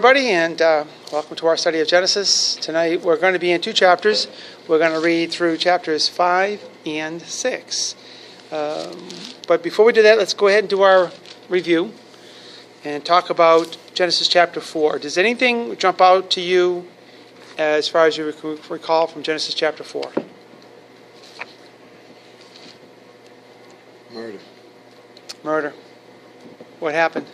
Everybody, and welcome to our study of Genesis. Tonight we're going to be in two chapters. We're going to read through chapters 5 and 6. But before we do that, let's go ahead and do our review and talk about Genesis chapter 4. Does anything jump out to you as far as you recall from Genesis chapter 4? Murder. What happened?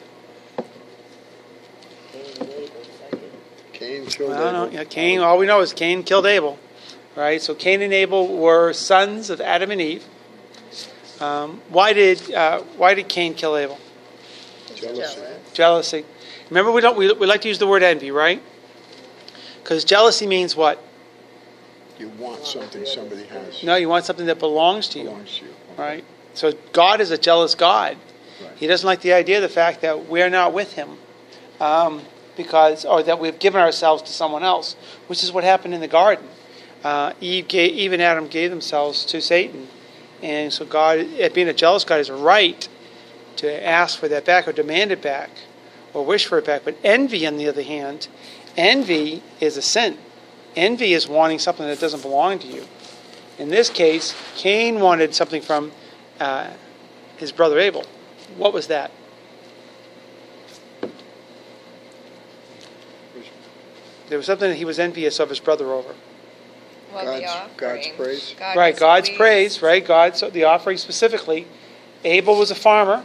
Cain killed Abel. Yeah, Cain. All we know is Cain killed Abel, right? So Cain and Abel were sons of Adam and Eve. Why did Cain kill Abel? Jealousy. Remember, we like to use the word envy, right? Because jealousy means what? You want something somebody has. No, you want something that belongs to you. Belongs to you. Okay. Right? So God is a jealous God. Right. He doesn't like the idea of the fact that we're not with Him. Or that we've given ourselves to someone else, which is what happened in the garden. Eve and Adam gave themselves to Satan. And so God, being a jealous God, has a right to ask for that back or demand it back or wish for it back. But envy, on the other hand, envy is a sin. Envy is wanting something that doesn't belong to you. In this case, Cain wanted something from his brother Abel. What was that? There was something that he was envious of his brother over. Well, God's praise. God's praise, right? The offering specifically. Abel was a farmer.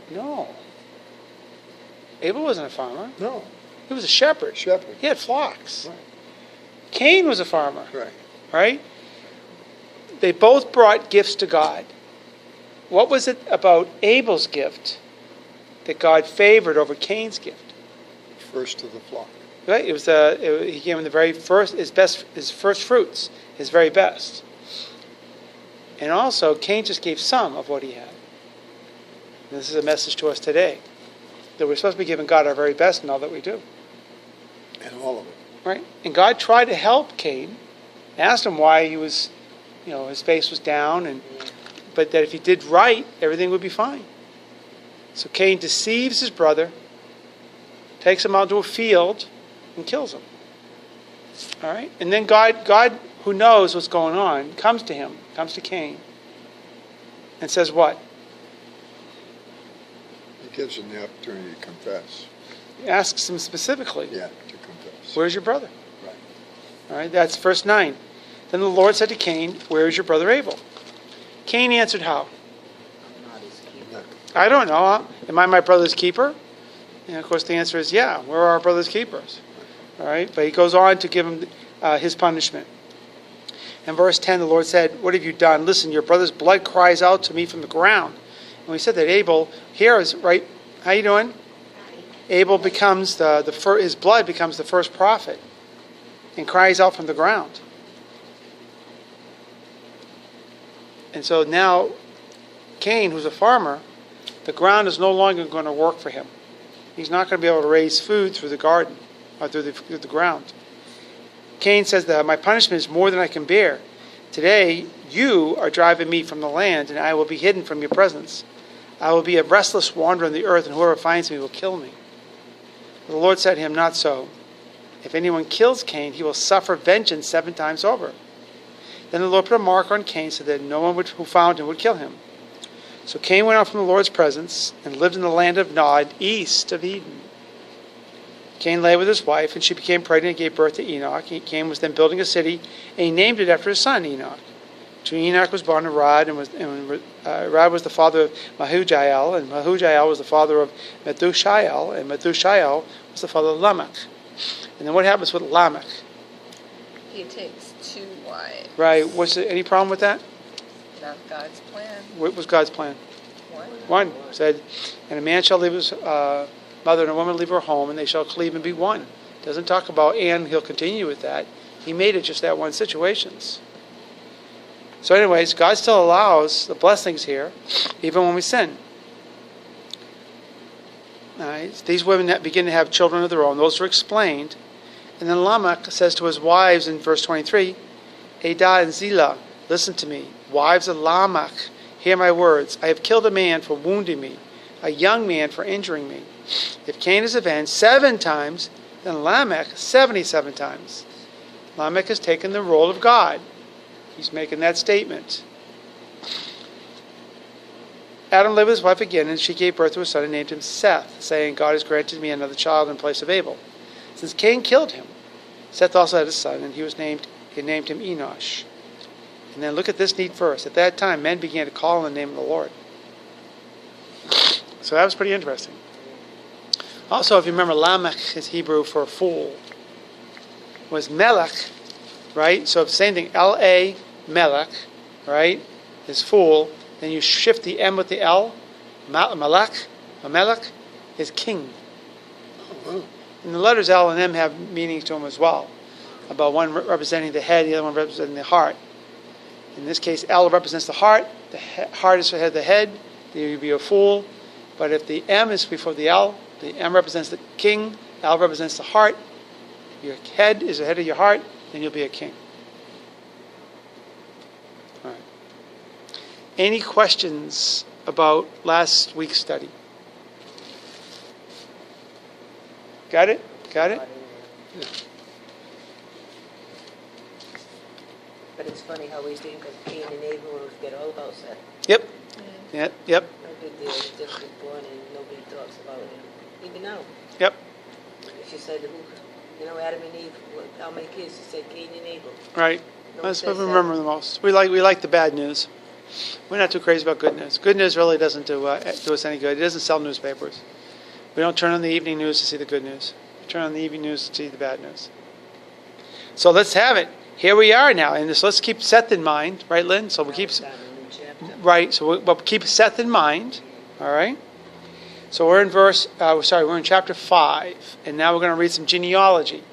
No. Abel wasn't a farmer. No. He was a shepherd. He had flocks. Right. Cain was a farmer. Right. They both brought gifts to God. What was it about Abel's gift that God favored over Cain's gift? First of the flock. Right. He gave him the very first, his first fruits, his very best. And also, Cain just gave some of what he had. And this is a message to us today that we're supposed to be giving God our very best in all that we do. And all of it. Right. And God tried to help Cain, asked him why he was, his face was down, but that if he did right, everything would be fine. So Cain deceives his brother, takes him out to a field, and kills him. All right? And then God, who knows what's going on, comes to Cain, and says what? He gives him the opportunity to confess. He asks him specifically. Yeah, to confess. Where's your brother? Right. All right, that's verse 9. Then the Lord said to Cain, where is your brother Abel? Cain answered how? I don't know. Am I my brother's keeper? And of course the answer is, yeah, we're our brother's keepers. All right, but he goes on to give him his punishment. In verse 10, the Lord said, what have you done? Listen, your brother's blood cries out to me from the ground. And we said that Abel, here is, right, how you doing? Abel becomes his blood becomes the first prophet and cries out from the ground. And so now, Cain, who's a farmer, the ground is no longer going to work for him. He's not going to be able to raise food through the garden or through the ground. Cain says that my punishment is more than I can bear. Today, you are driving me from the land, and I will be hidden from your presence. I will be a restless wanderer on the earth, and whoever finds me will kill me. The Lord said to him, not so. If anyone kills Cain, he will suffer vengeance 7 times over. Then the Lord put a mark on Cain so that no one who found him would kill him. So Cain went out from the Lord's presence and lived in the land of Nod, east of Eden. Cain lay with his wife, and she became pregnant and gave birth to Enoch. Cain was then building a city, and he named it after his son Enoch. To Enoch was born Arad, and Arad was the father of Mahujael, and Mahujael was the father of Methushael, and Methushael was the father of Lamech. And then what happens with Lamech? He takes 2 wives. Right. Was there any problem with that? Not God's plan. What was God's plan? One. Said, and a man shall leave his mother, and a woman leave her home, and they shall cleave and be one. Doesn't talk about, and he'll continue with that. He made it just that one situations. So anyways, God still allows the blessings here, even when we sin. These women that begin to have children of their own, those are explained. And then Lamech says to his wives in verse 23, Edah and Zillah, listen to me. Wives of Lamech, hear my words. I have killed a man for wounding me. a young man for injuring me. If Cain is avenged 7 times, then Lamech 77 times. Lamech has taken the role of God. He's making that statement. Adam lived with his wife again, and she gave birth to a son and named him Seth, saying, God has granted me another child in place of Abel. Since Cain killed him, Seth also had a son, and he named him Enosh. And then look at this neat verse. At that time, men began to call on the name of the Lord. So that was pretty interesting. Also, if you remember, Lamech is Hebrew for fool. Was Melech, right? So same thing, L-A, Melech, right, is fool. Then you shift the M with the L. Melech is king. And the letters L and M have meanings to them as well. About one representing the head, the other one representing the heart. In this case, L represents the heart. The heart is the head. Then you'd be a fool. But if the M is before the M represents the king, L represents the heart. Your head is the head of your heart, then you'll be a king. All right. Any questions about last week's study? Got it? Got it? Yeah. But it's funny how we think of Cain and Abel and forget all about Seth. Yep. Yep. Yep. No big deal. He's just was born and nobody talks about him. Even now. Yep. If you said, Adam and Eve, how many kids? You said Cain and Abel. Right. That's what we remember the most. We like the bad news. We're not too crazy about good news. Good news really doesn't do us any good. It doesn't sell newspapers. We don't turn on the evening news to see the good news. We turn on the evening news to see the bad news. So let's have it. Here we are now, and let's keep Seth in mind, right, Lynn? So we keep right. So we'll keep Seth in mind. All right. So we're in we're in chapter 5, and now we're going to read some genealogy.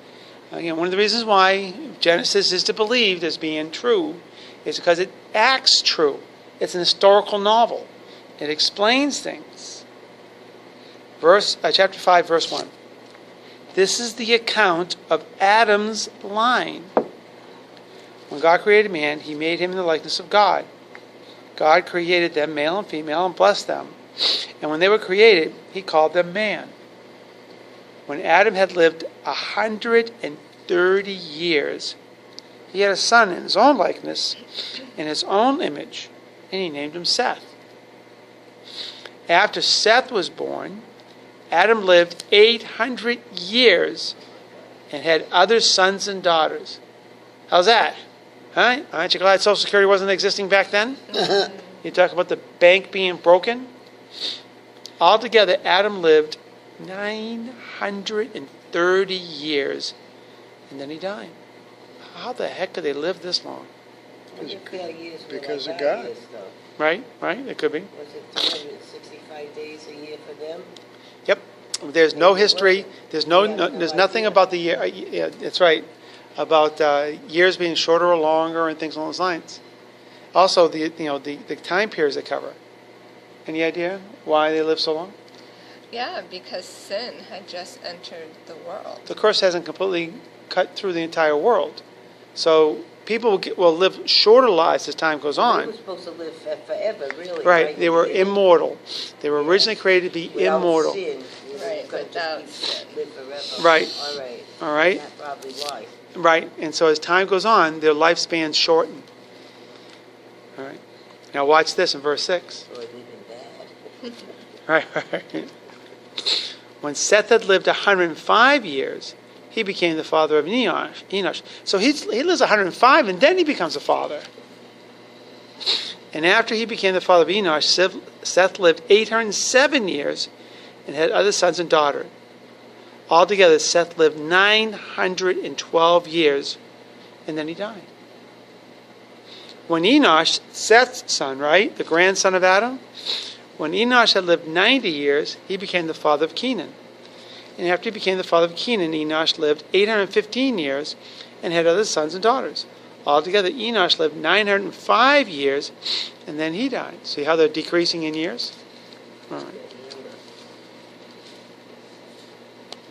Again, one of the reasons why Genesis is to be believed as being true is because it acts true. It's an historical novel. It explains things. Chapter 5, verse 1. This is the account of Adam's line. When God created man, he made him in the likeness of God. God created them, male and female, and blessed them. And when they were created, he called them man. When Adam had lived 130 years, he had a son in his own likeness, in his own image, and he named him Seth. After Seth was born, Adam lived 800 years and had other sons and daughters. How's that? Huh? Aren't you glad Social Security wasn't existing back then? You talk about the bank being broken. Altogether, Adam lived 930 years, and then he died. How the heck could they live this long? Because of God. Years, Right, it could be. was it 265 days a year for them? Yep. There's no history. There's there's nothing about the year. Yeah, that's right. About years being shorter or longer and things along those lines. Also, the time periods they cover. Any idea why they live so long? Yeah, because sin had just entered the world. The curse hasn't completely cut through the entire world. So people will live shorter lives as time goes They on. were supposed to live forever, really. Right. They were immortal. They were originally created to be Without immortal. Sin, Right, got to without live sin. forever. Right. All right. All right. That's probably why. Right. And so as time goes on, their lifespans shorten. All right. Now watch this in verse 6. So it living bad. Right. When Seth had lived 105 years, he became the father of Enosh. So he lives 105 and then he becomes a father. And after he became the father of Enosh, Seth lived 807 years and had other sons and daughters. Altogether, Seth lived 912 years and then he died. When Enosh, Seth's son, right, the grandson of Adam, when Enosh had lived 90 years, he became the father of Kenan. And after he became the father of Kenan, Enosh lived 815 years and had other sons and daughters. Altogether, Enosh lived 905 years, and then he died. See how they're decreasing in years? All right.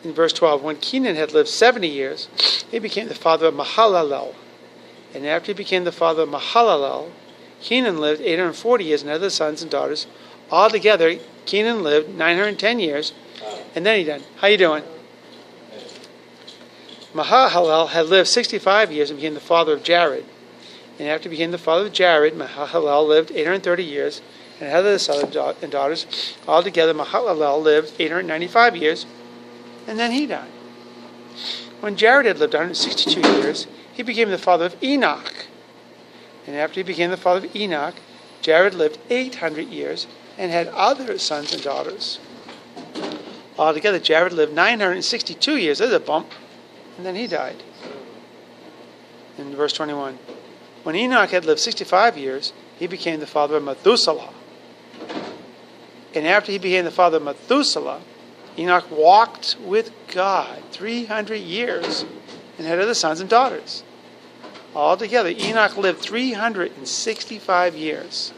In verse 12, when Kenan had lived 70 years, he became the father of Mahalalel. And after he became the father of Mahalalel, Kenan lived 840 years and had other sons and daughters. Altogether, Kenan lived 910 years, and then he died. How you doing? Mahalalel had lived 65 years and became the father of Jared. And after he became the father of Jared, Mahalalel lived 830 years and had other sons and daughters. Altogether, Mahalalel lived 895 years, and then he died. When Jared had lived 162 years, he became the father of Enoch. And after he became the father of Enoch, Jared lived 800 years and had other sons and daughters. Altogether, Jared lived 962 years. There's a bump. And then he died. In verse 21. When Enoch had lived 65 years, he became the father of Methuselah. And after he became the father of Methuselah, Enoch walked with God 300 years and had other sons and daughters. Altogether, Enoch lived 365 years.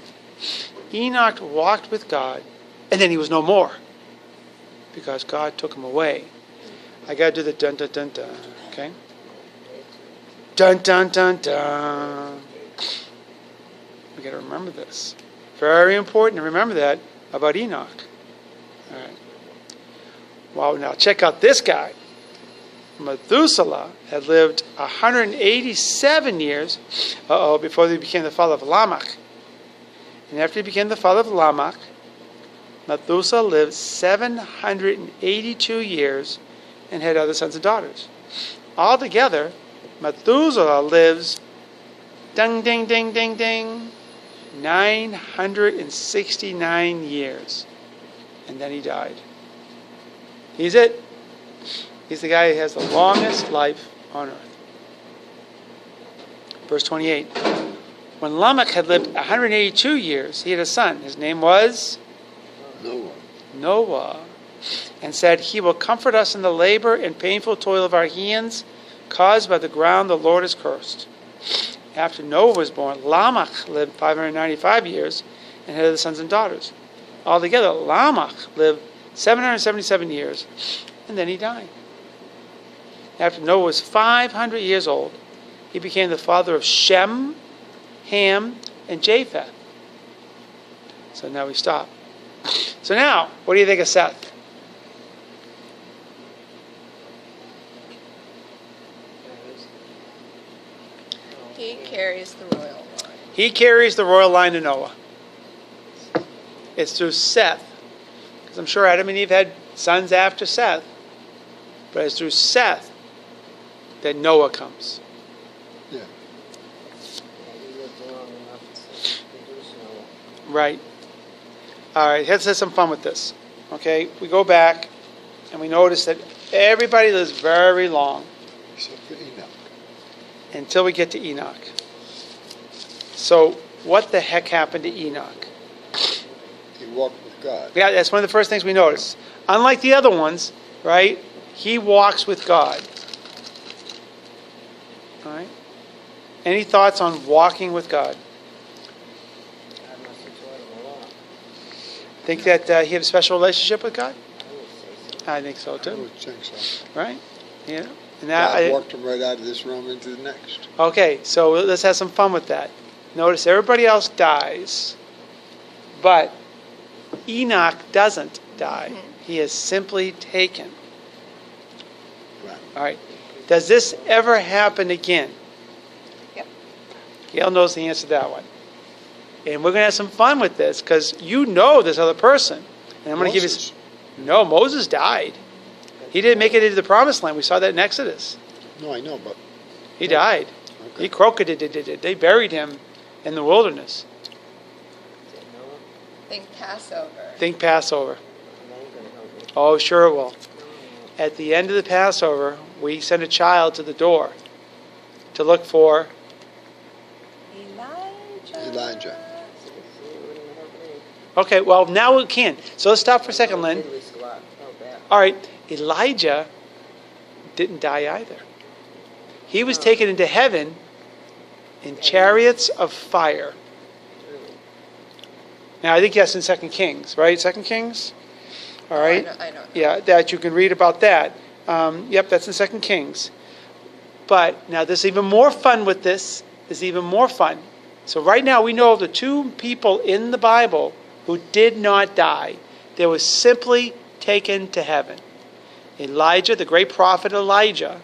Enoch walked with God, and then he was no more, because God took him away. I got to do the dun dun dun dun, okay? Dun dun dun dun. We got to remember this. Very important to remember that about Enoch. All right. Well, now check out this guy. Methuselah had lived 187 years before he became the father of Lamech. And after he became the father of Lamech, Methuselah lived 782 years and had other sons and daughters. Altogether, Methuselah lives, ding, ding, ding, ding, ding, 969 years. And then he died. He's it. He's the guy who has the longest life on earth. Verse 28. When Lamech had lived 182 years, he had a son. His name was Noah. And said, he will comfort us in the labor and painful toil of our hands, caused by the ground the Lord has cursed. After Noah was born, Lamech lived 595 years and had other sons and daughters. Altogether, Lamech lived 777 years, and then he died. After Noah was 500 years old, he became the father of Shem, Ham, and Japheth. So now we stop. So now, what do you think of Seth? He carries the royal line. He carries the royal line to Noah. It's through Seth. Because I'm sure Adam and Eve had sons after Seth. But it's through Seth that Noah comes. Yeah. He lived long enough to produce Noah. Right. All right, let's have some fun with this. Okay, we go back and we notice that everybody lives very long Except for Enoch. until we get to Enoch. So, what the heck happened to Enoch? He walked with God. Yeah, that's one of the first things we notice. Unlike the other ones, right? He walks with God. All right. Any thoughts on walking with God? God must have taught him a lot. Think that he had a special relationship with God? I would say so. I think so I too. would think so. Right? Yeah. And God walked him right out of this realm into the next. Okay, so let's have some fun with that. Notice everybody else dies, but Enoch doesn't die. He is simply taken. Right. All right. Does this ever happen again? Yep. Gail knows the answer to that one. And we're going to have some fun with this because you know this other person. And I'm going to give you... Moses. No, Moses died. He didn't make it into the promised land. We saw that in Exodus. No, I know, but He died. okay. He crocodile. They buried him in the wilderness. Is it Noah? Think Passover. Think Passover. Now you're going to help me. Oh, sure it will. At the end of the Passover, we send a child to the door to look for Elijah. See, it wouldn't help me. Okay, well, now we can. So let's stop for a second, Lynn. Diddly squat. Oh, bad. All right, Elijah didn't die either. He was taken into heaven in chariots of fire. Really. Now, I think that's in 2 Kings, right? 2 Kings? All right. I don't know. Yeah, that you can read about that. Yep, that's in 2 Kings. But now there's even more fun with this. There's even more fun. So right now we know of the two people in the Bible who did not die. They were simply taken to heaven. Elijah, the great prophet Elijah,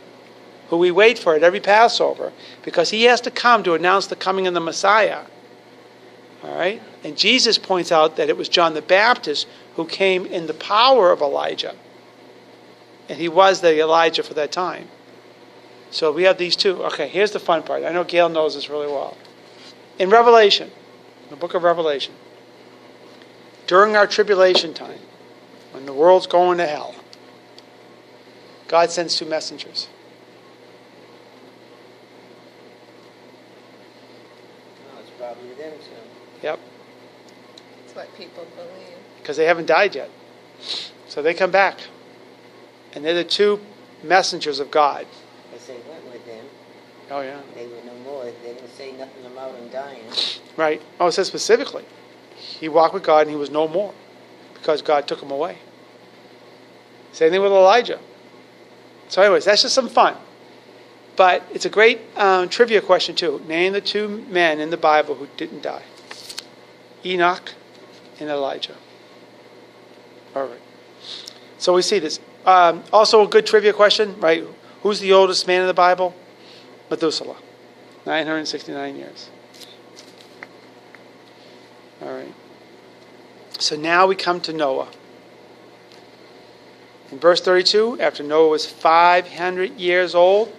who we wait for at every Passover, because he has to come to announce the coming of the Messiah. All right? And Jesus points out that it was John the Baptist who came in the power of Elijah. And he was the Elijah for that time. So we have these two. Okay, here's the fun part. I know Gail knows this really well. In Revelation, the book of Revelation, during our tribulation time, when the world's going to hell, God sends two messengers. No, it's probably them too. Yep, It's what people believe. because they haven't died yet. So they come back. And they're the two messengers of God. Because they went with them. Oh, yeah. They were no more. They didn't say nothing about him dying. Right. Oh, it says specifically, he walked with God and he was no more because God took him away. Same thing with Elijah. So anyways, that's just some fun. But it's a great trivia question too. Name the two men in the Bible who didn't die. Enoch and Elijah. All right. So we see this. Also a good trivia question, right? Who's the oldest man in the Bible? Methuselah. 969 years. All right. So now we come to Noah. In verse 32, after Noah was 500 years old,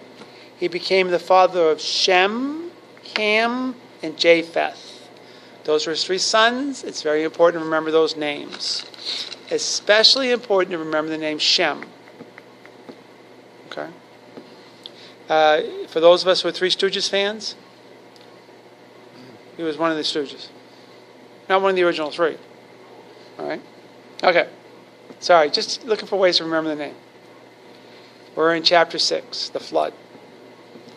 he became the father of Shem, Ham, and Japheth. Those were his three sons. It's very important to remember those names. Especially important to remember the name Shem. Okay? For those of us who are Three Stooges fans, he was one of the Stooges. Not one of the original three. All right? Okay. Sorry, just looking for ways to remember the name. We're in chapter 6, the flood.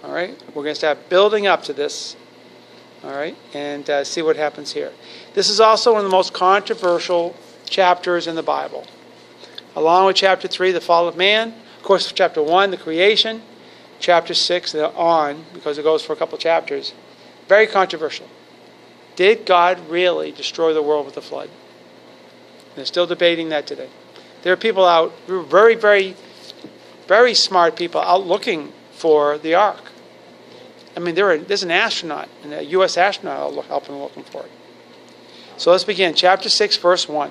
All right? We're going to start building up to this. All right? And see what happens here. This is also one of the most controversial chapters in the Bible. Along with chapter 3, the fall of man. Of course, chapter 1, the creation. Chapter 6, and on, because it goes for a couple chapters. Very controversial. Did God really destroy the world with the flood? And they're still debating that today. There are people out, very, very, very smart people out looking for the ark. I mean, there's an astronaut, a U.S. astronaut out helping looking for it. So let's begin. Chapter 6, verse 1.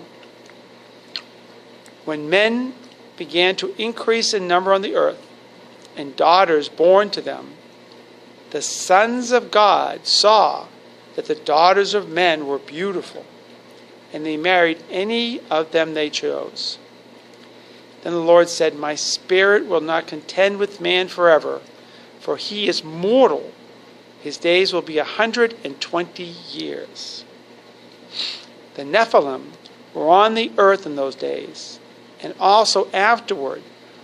When men began to increase in number on the earth, and daughters born to them, the sons of God saw that the daughters of men were beautiful, and they married any of them they chose. Then the Lord said, My spirit will not contend with man forever, for he is mortal. His days will be 120 years. The Nephilim were on the earth in those days, and also afterward,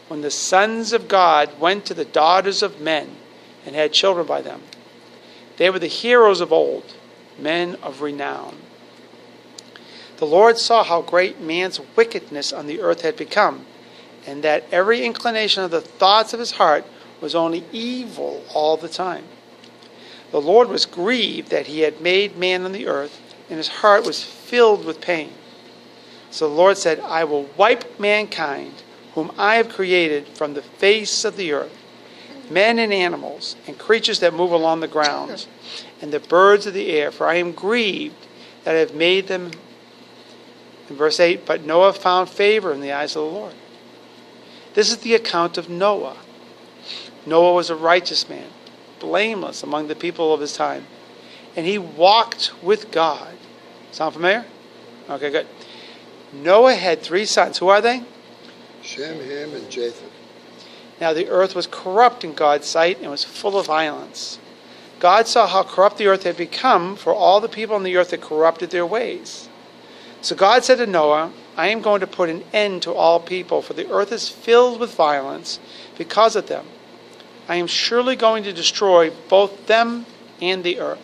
when the sons of God went to the daughters of men and had children by them. They were the heroes of old, men of renown. The Lord saw how great man's wickedness on the earth had become, and that every inclination of the thoughts of his heart was only evil all the time. The Lord was grieved that he had made man on the earth, and his heart was filled with pain. So the Lord said, I will wipe mankind, whom I have created, from the face of the earth, men and animals, and creatures that move along the ground, and the birds of the air, for I am grieved that I have made them. In verse 8, but Noah found favor in the eyes of the Lord. This is the account of Noah. Noah was a righteous man, blameless among the people of his time, and he walked with God. Sound familiar? Okay, good. Noah had three sons. Who are they? Shem, Ham, and Japheth. Now the earth was corrupt in God's sight and was full of violence. God saw how corrupt the earth had become, for all the people on the earth had corrupted their ways. So God said to Noah, I am going to put an end to all people, for the earth is filled with violence because of them. I am surely going to destroy both them and the earth.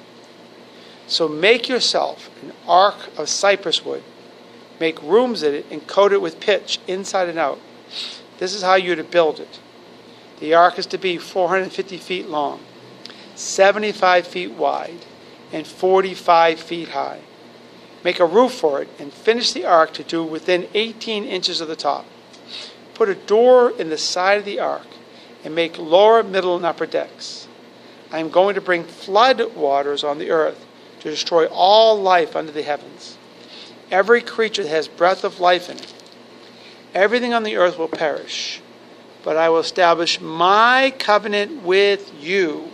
So make yourself an ark of cypress wood. Make rooms in it and coat it with pitch inside and out. This is how you're to build it. The ark is to be 450 feet long, 75 feet wide, and 45 feet high. Make a roof for it, and finish the ark to do within 18 inches of the top. Put a door in the side of the ark, and make lower, middle, and upper decks. I am going to bring flood waters on the earth to destroy all life under the heavens. Every creature that has breath of life in it. Everything on the earth will perish, but I will establish my covenant with you,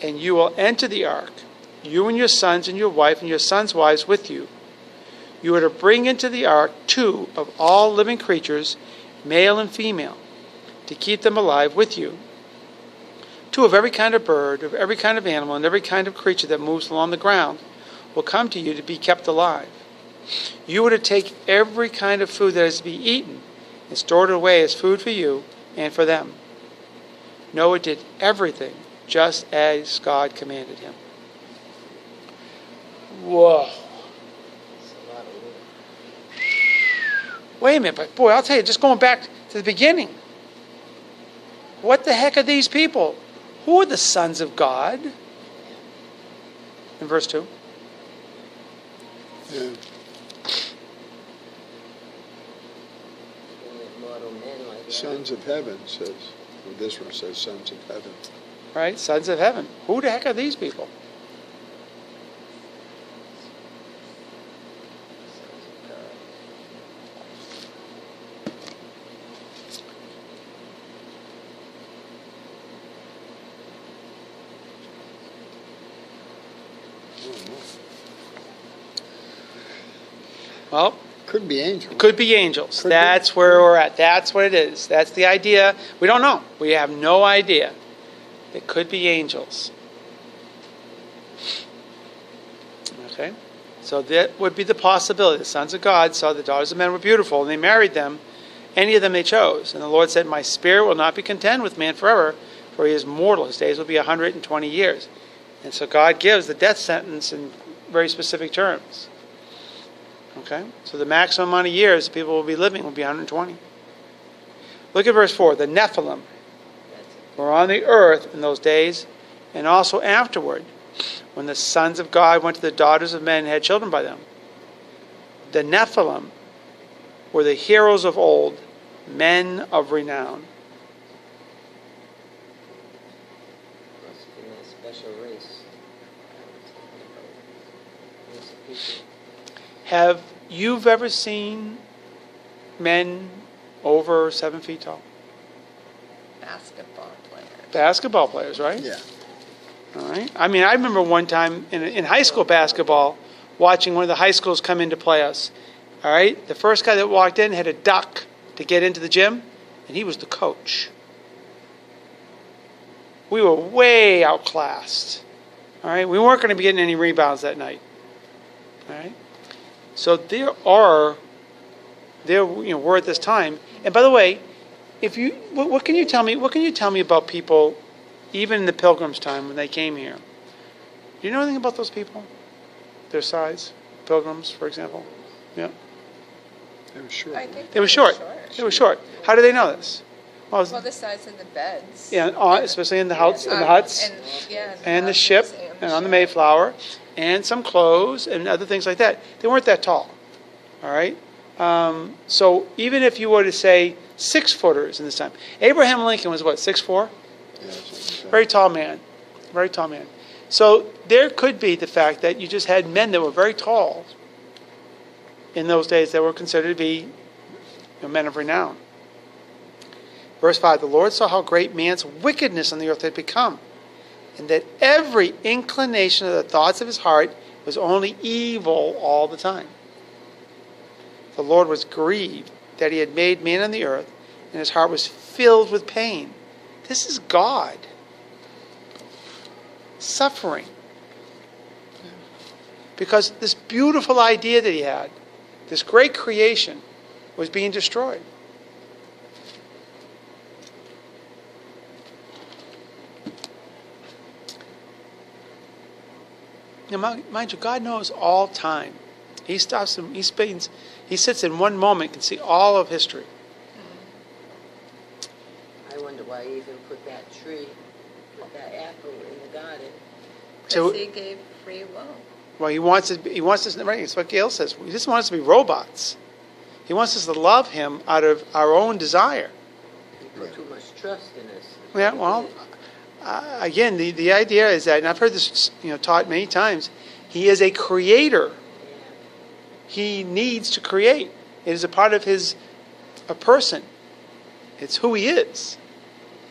and you will enter the ark, you and your sons and your wife and your sons' wives with you. You are to bring into the ark 2 of all living creatures, male and female, to keep them alive with you. 2 of every kind of bird, of every kind of animal, and every kind of creature that moves along the ground will come to you to be kept alive. You are to take every kind of food that is to be eaten and store it away as food for you and for them. Noah did everything just as God commanded him. Whoa. Wait a minute, but boy, I'll tell you, just going back to the beginning. What the heck are these people? Who are the sons of God? In verse 2. Yeah. Sons of heaven says. Well, this one says sons of heaven. Right? Sons of heaven. Who the heck are these people? Well, Could be angels. could be angels. Could be. That's where we're at. That's what it is. That's the idea. We don't know. We have no idea. It could be angels. Okay? So that would be the possibility. The sons of God saw the daughters of men were beautiful, and they married them. Any of them they chose. And the Lord said, my spirit will not be content with man forever, for he is mortal. His days will be 120 years. And so God gives the death sentence in very specific terms. Okay? So the maximum amount of years people will be living will be 120. Look at verse 4. The Nephilim were on the earth in those days, and also afterward, when the sons of God went to the daughters of men and had children by them. The Nephilim were the heroes of old, men of renown. Must be a special race. Race of people. Have you ever seen men over 7 feet tall? Basketball players. Basketball players, right? Yeah. All right. I mean, I remember one time in high school basketball, watching one of the high schools come in to play us. All right. The first guy that walked in had to duck to get into the gym, and he was the coach. We were way outclassed. All right. We weren't going to be getting any rebounds that night. All right. So there were at this time. And by the way, what can you tell me? What can you tell me about people, even in the Pilgrims' time when they came here? Do you know anything about those people? Their size, Pilgrims, for example. Yeah, They were short. I think they were short. They were short. How do they know this? Well, the size of the beds. yeah, especially in the huts, and the ship, and and on the Mayflower, and some clothes and other things like that. They weren't that tall. All right. So even if you were to say 6-footers in this time, Abraham Lincoln was what, 6'4"? Yeah, so- Very tall man. Very tall man. So there could be the fact that you just had men that were very tall in those days that were considered to be men of renown. Verse 5, the Lord saw how great man's wickedness on the earth had become, and that every inclination of the thoughts of his heart was only evil all the time. The Lord was grieved that he had made man on the earth, and his heart was filled with pain. This is God suffering. Because this beautiful idea that he had, this great creation, was being destroyed. Now, mind you, God knows all time. He stops and he sits in one moment, can see all of history. I wonder why he even put that tree, put that apple in the garden. So- Because he gave free will. Well, he wants us, right, it's what Gail says. He doesn't want us to be robots. He wants us to love him out of our own desire. He put too much trust in us. Yeah, well, again, the idea is that, and I've heard this taught many times, he is a creator. He needs to create. It is a part of a person. It's who he is.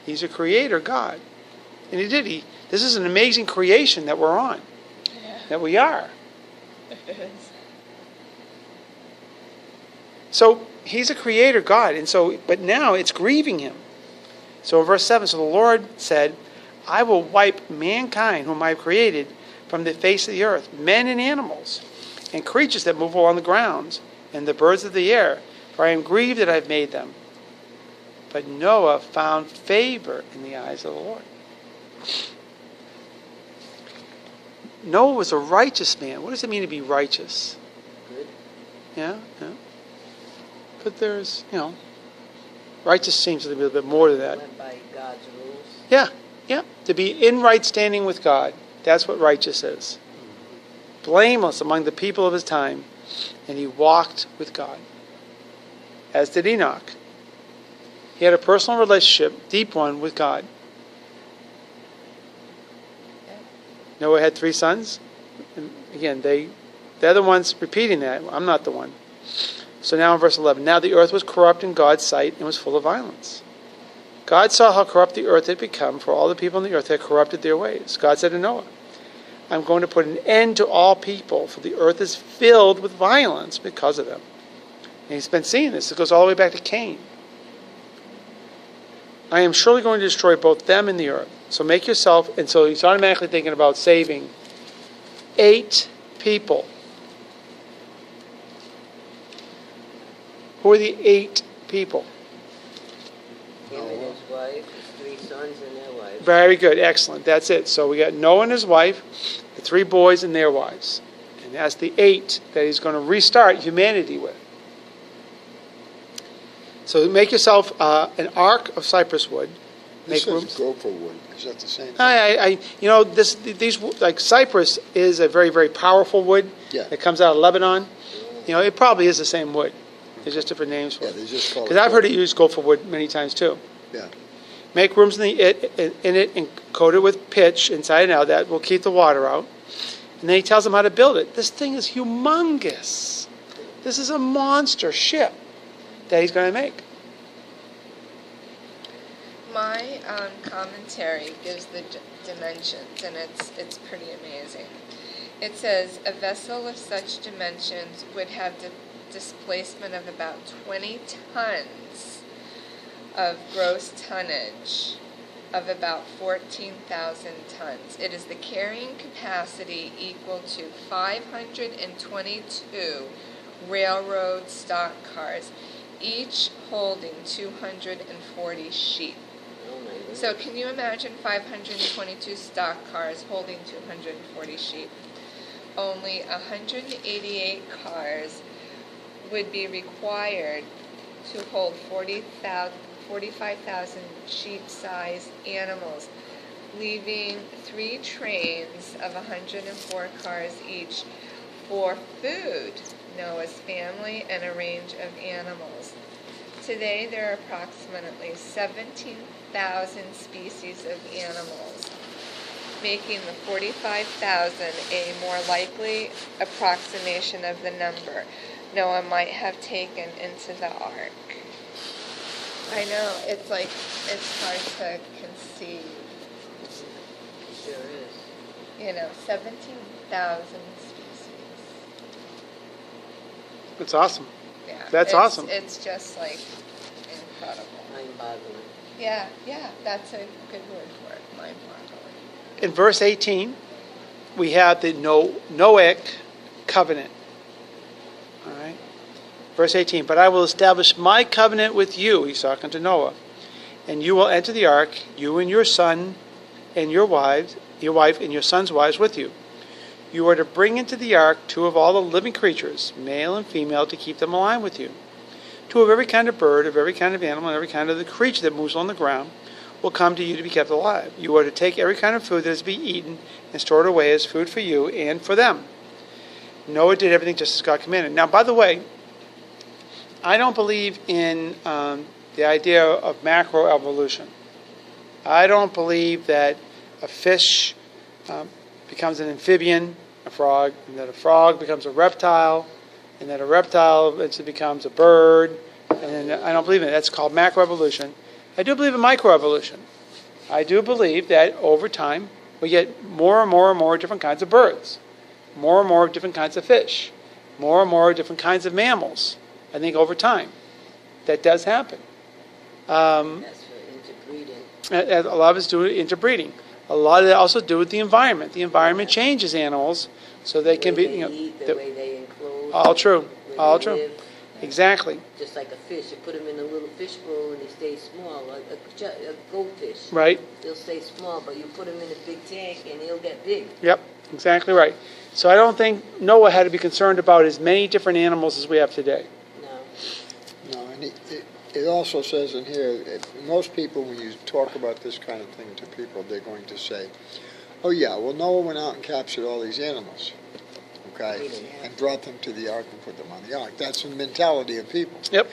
He's a creator God. And he did. This is an amazing creation that we're on. Yeah. That we are. It is. So he's a creator God. But now it's grieving him. So in verse 7, so the Lord said, I will wipe mankind whom I have created from the face of the earth, men and animals, and creatures that move along the ground, and the birds of the air, for I am grieved that I have made them. But Noah found favor in the eyes of the Lord. Noah was a righteous man. What does it mean to be righteous? Good. Yeah. But there's, righteous seems to be a little bit more to that. Went by God's rules. Yeah. To be in right standing with God. That's what righteous is. Blameless among the people of his time. And he walked with God. As did Enoch. He had a personal relationship, deep one, with God. Noah had 3 sons. And again, they're the ones repeating that. I'm not the one. So now in verse 11. Now the earth was corrupt in God's sight and was full of violence. God saw how corrupt the earth had become, for all the people on the earth had corrupted their ways. God said to Noah, I'm going to put an end to all people, for the earth is filled with violence because of them. And he's been seeing this. It goes all the way back to Cain. I am surely going to destroy both them and the earth. So make yourself, and so he's automatically thinking about saving 8 people. Who are the 8 people? Him and his wife, his 3 sons and their wives. Very good, excellent. That's it. So we got Noah and his wife, the 3 boys and their wives. And that's the 8 that he's going to restart humanity with. So make yourself an ark of cypress wood. This Make is rooms. gopher wood. Is that the same thing? These like cypress is a very, very powerful wood. Yeah. That comes out of Lebanon. It probably is the same wood. There's just different names for Yeah, it. they just call it. Because I've heard it used gopher wood many times too. Yeah. Make rooms in it and coat it with pitch inside and out. That will keep the water out. And then he tells them how to build it. This thing is humongous. This is a monster ship that he's going to make. My commentary gives the dimensions, and it's pretty amazing. It says a vessel of such dimensions would have displacement of about 20 tons of gross tonnage of about 14,000 tons. It is the carrying capacity equal to 522 railroad stock cars, each holding 240 sheep. Oh my goodness. So can you imagine 522 stock cars holding 240 sheep? Only 188 cars would be required to hold 45,000 sheep-sized animals, leaving 3 trains of 104 cars each for food, Noah's family, and a range of animals. Today there are approximately 17,000 species of animals, making the 45,000 a more likely approximation of the number Noah might have taken into the ark. I know, it's hard to conceive. Sure is. 17,000 species. It's awesome. Yeah. That's awesome. It's just incredible. Mind-boggling. Yeah, that's a good word for it, mind-boggling. In verse 18, we have the Noahic covenant. All right? Verse 18, but I will establish my covenant with you, he's talking to Noah, and you will enter the ark, you and your son and your wife and your son's wives with you. You are to bring into the ark 2 of all the living creatures, male and female, to keep them alive with you. 2 of every kind of bird, of every kind of animal, and every kind of the creature that moves on the ground will come to you to be kept alive. You are to take every kind of food that is to be eaten and store it away as food for you and for them. Noah did everything just as God commanded. Now, by the way, I don't believe in the idea of macroevolution. I don't believe that a fish becomes an amphibian, a frog, and that a frog becomes a reptile, and that a reptile eventually becomes a bird. And then I don't believe in it. That's called macroevolution. I do believe in microevolution. I do believe that over time we get more and more and more different kinds of birds, more and more different kinds of fish, more and more different kinds of mammals. I think over time that does happen. That's for interbreeding. A lot of it's due to interbreeding. A lot of it also do with the environment. The environment changes animals so they can be, The way they enclose. all true, where all they true. live. Exactly. Just like a fish, you put them in a little fish bowl and they stay small. A goldfish, Right. they'll stay small, but you put them in a big tank and they'll get big. Yep, exactly right. So I don't think Noah had to be concerned about as many different animals as we have today. No. No, and it also says in here, most people, when you talk about this kind of thing to people, they're going to say, oh yeah, well Noah went out and captured all these animals, okay, and brought them to the ark and put them on the ark. That's the mentality of people. Yep.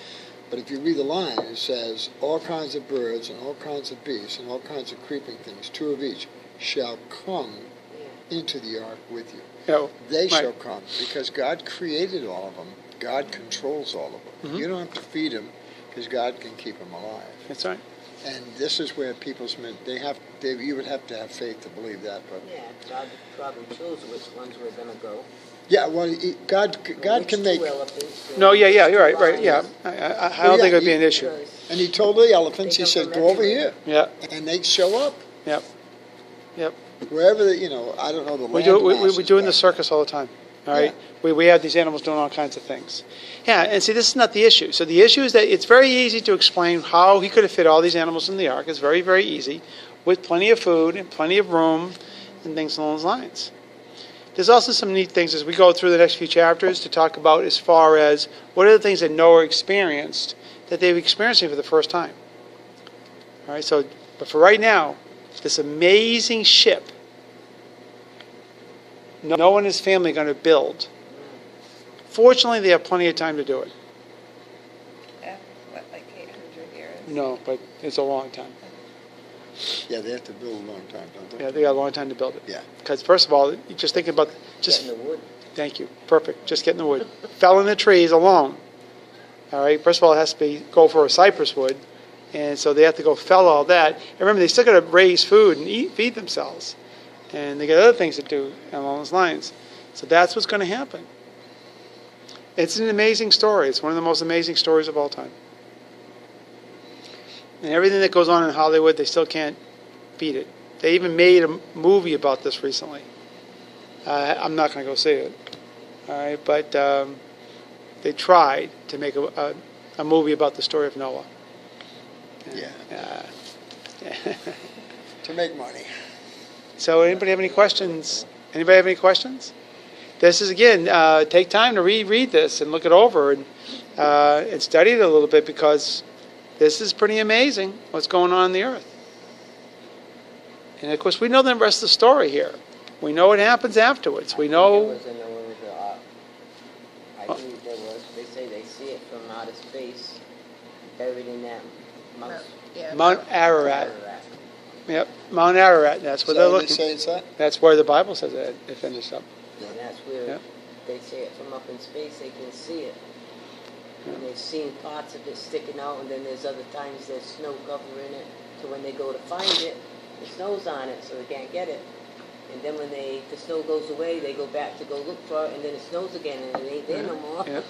But if you read the line, it says, all kinds of birds and all kinds of beasts and all kinds of creeping things, 2 of each, shall come into the ark with you. They shall come, because God created all of them. God controls all of them. Mm-hmm. You don't have to feed them, because God can keep them alive. That's right. And this is where people's you would have to have faith to believe that. But Yeah, God probably chose which ones were going to go. yeah, well, God can make. No, yeah, you're right, right, yeah. I don't think it would be an issue. And He told the elephants, He They said, come from go over everywhere. here, Yeah, and they'd show up yep, yep. wherever I don't know the We land do we masses, do in the but- circus all the time. All right, we have these animals doing all kinds of things. Yeah, and see, this is not the issue. So the issue is that it's very easy to explain how he could have fit all these animals in the ark. It's very, very easy, with plenty of food and plenty of room and things along those lines. There's also some neat things as we go through the next few chapters to talk about as far as what are the things that Noah experienced that they've experiencing for the first time. All right, so but for right now, this amazing ship Noah and his family are going to build. Fortunately, they have plenty of time to do it. What, like 800 years? No, but it's a long time. Yeah, they have to build a long time, don't they? Yeah, they got a long time to build it. Yeah. Because first of all, you just think about Getting the wood. Thank you, perfect. Just getting the wood, felling the trees alone. All right. First of all, it has to go for a cypress wood, and so they have to go fell all that. And remember, they still got to raise food and feed themselves, and they got other things to do along those lines. So that's what's going to happen. It's an amazing story. It's one of the most amazing stories of all time. And everything that goes on in Hollywood, they still can't beat it. They even made a movie about this recently. I'm not going to go see it. All right, but they tried to make a movie about the story of Noah. Yeah. To make money. So anybody have any questions? Anybody have any questions? This is, again, take time to reread this and look it over and study it a little bit, because this is pretty amazing what's going on in the earth. And, of course, we know the rest of the story here. We know what happens afterwards. We know... I believe there was. They say they see it from outer space, buried in that Mount Ararat. Yep, Mount Ararat. That's where they're looking. They say it's that? That's where the Bible says it finished up. And that's where Yep. they say it from up in space, they can see it. And they've seen parts of it sticking out, and then there's other times there's snow covering it. So when they go to find it, the snow's on it, so they can't get it. And then when the snow goes away, they go back to go look for it, and then it snows again, and it ain't there no more. Yeah.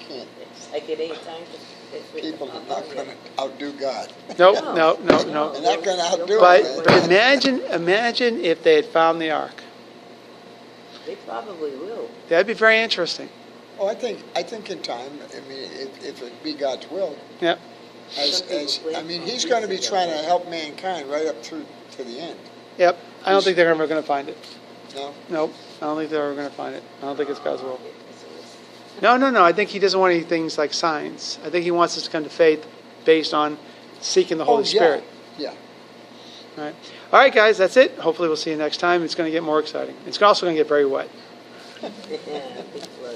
Can't. It's like it ain't time to... People are not going to outdo God. No. They're not going to outdo But Him. imagine if they had found the ark. They probably will. That'd be very interesting. Oh, I think in time, I mean, if it be God's will, Yep. He's going to be trying to help mankind right up through to the end. Yep. I don't think they're ever going to find it. No? Nope. I don't think they're ever going to find it. I don't think it's God's will. No. I think he doesn't want any things like signs. I think he wants us to come to faith based on seeking the Holy Spirit. Yeah. All right, guys, that's it. Hopefully we'll see you next time. It's going to get more exciting. It's also going to get very wet. Yeah, big flood.